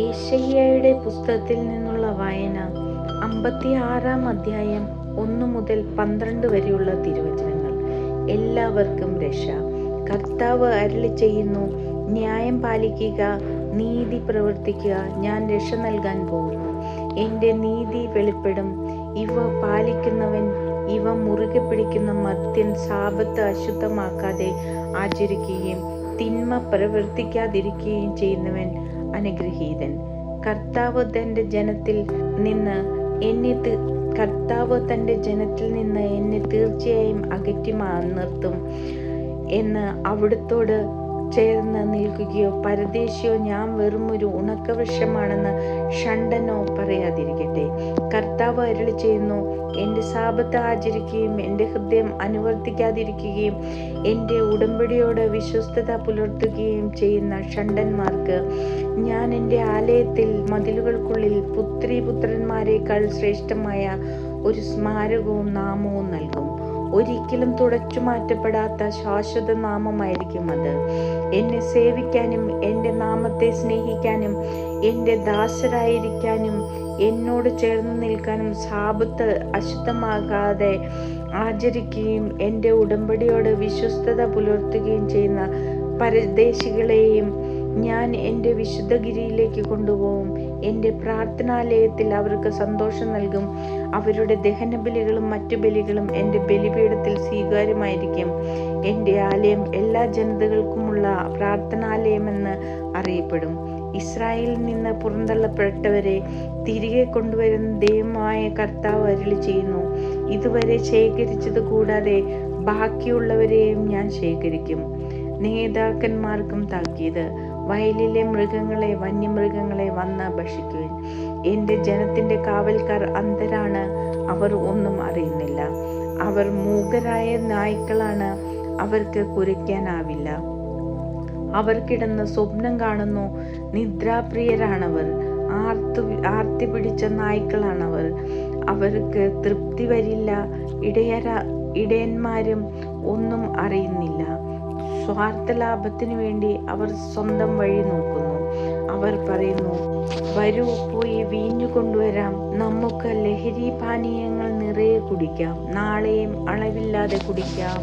യെശയ്യായുടെ പുസ്തകത്തിൽ നിന്നുള്ള വായന 56-ാം അധ്യായം 1 മുതൽ 12 വരെയുള്ള തിരുവചനങ്ങൾ. എല്ലാവർക്കും രക്ഷ. കർത്താവ് അരുളിച്ചെയ്യുന്നു, ന്യായം പാലിക്കുക, നീതി പ്രവർത്തിക്കുക. ഞാൻ രക്ഷ നൽകാൻ പോകുന്നു. എൻ്റെ നീതി വെളിപ്പെടും. ഇവ പാലിക്കുന്നവൻ, ഇവ മുറുകെ പിടിക്കുന്ന മർത്യൻ സാബത്ത് അശുദ്ധമാക്കാതെ ആചരിക്കുകയും തിന്മ പ്രവർത്തിക്കാതിരിക്കുകയും ചെയ്യുന്നവൻ അനുഗ്രഹീതൻ. കർത്താവ് തൻ്റെ ജനത്തിൽ നിന്ന് എന്നെ തീർച്ചയായും അകറ്റി നിർത്തും എന്ന് അവിടുത്തോട് ചേർന്ന് നിൽക്കുകയോ പരദേശിയോ ഞാൻ വെറുമൊരു ഉണക്കവൃക്ഷമാണെന്ന് ഷണ്ഡനോ പറയാതിരിക്കട്ടെ. കർത്താവ് അരുളിച്ചെയ്യുന്നു, എൻ്റെ സാബത്ത് ആചരിക്കുകയും എൻ്റെ ഹൃദയം അനുവർത്തിക്കാതിരിക്കുകയും എൻ്റെ ഉടമ്പടിയോട് വിശ്വസ്തത പുലർത്തുകയും ചെയ്യുന്ന ഷണ്ഡന്മാർക്ക് ഞാൻ എൻ്റെ ആലയത്തിൽ മതിലുകൾക്കുള്ളിൽ പുത്രീപുത്രന്മാരെക്കാൾ ശ്രേഷ്ഠമായ ഒരു സ്മാരകവും നാമവും നൽകും. ഒരിക്കലും തുടച്ചു മാറ്റപ്പെടാത്ത ശാശ്വത നാമമായിരിക്കും അത്. എന്നെ സേവിക്കാനും എൻ്റെ നാമത്തെ സ്നേഹിക്കാനും എൻ്റെ ദാസരായിരിക്കാനും എന്നോട് ചേർന്ന് നിൽക്കാനും സാബത്ത് അശുദ്ധമാകാതെ ആചരിക്കുകയും എൻ്റെ ഉടമ്പടിയോട് വിശ്വസ്തത പുലർത്തുകയും ചെയ്യുന്ന പരദേശികളെയും ഞാൻ എൻ്റെ വിശുദ്ധഗിരിയിലേക്ക് കൊണ്ടുപോകും. എൻ്റെ പ്രാർത്ഥനാലയത്തിൽ അവർക്ക് സന്തോഷം നൽകും. അവരുടെ ദഹനബലികളും മറ്റു ബലികളും എൻ്റെ ബലിപീഠത്തിൽ സ്വീകാര്യമായിരിക്കും. എൻ്റെ ആലയം എല്ലാ ജനതകൾക്കുമുള്ള പ്രാർത്ഥനാലയമെന്ന് അറിയപ്പെടും. ഇസ്രായേലിൽ നിന്ന് പുറന്തള്ളപ്പെട്ടവരെ തിരികെ കൊണ്ടുവരുന്ന ദൈവമായ കർത്താവ് അരുളിച്ചെയ്യുന്നു, ഇതുവരെ ശേഖരിച്ചത് കൂടാതെ ബാക്കിയുള്ളവരെയും ഞാൻ ശേഖരിക്കും. നേതാക്കന്മാർക്കും താക്കീത്. വയലിലെ മൃഗങ്ങളെ, വന്യമൃഗങ്ങളെ വന്ന് ഭക്ഷിക്കുവിൻ. എൻ്റെ ജനത്തിൻ്റെ കാവൽക്കാർ അന്ധരാണ്, അവർ ഒന്നും അറിയുന്നില്ല. അവർ മൂകരായ നായ്ക്കളാണ്, അവർക്ക് കുരയ്ക്കാനാവില്ല. അവർ കിടന്ന് സ്വപ്നം കാണുന്നു, നിദ്രാപ്രിയരാണവർ. ആർത്തി പിടിച്ച നായ്ക്കളാണവർ, അവർക്ക് തൃപ്തി വരില്ല. ഇടയന്മാരും ഒന്നും അറിയുന്നില്ല. സ്വാർത്ഥലാഭത്തിനു വേണ്ടി അവർ സ്വന്തം വഴി നോക്കുന്നു. അവർ പറയുന്നു, വരൂ, പോയി വീഞ്ഞു കൊണ്ടുവരാം, നമുക്ക് ലഹരി പാനീയങ്ങൾ നിറയെ കുടിക്കാം, നാളെയും അളവില്ലാതെ കുടിക്കാം.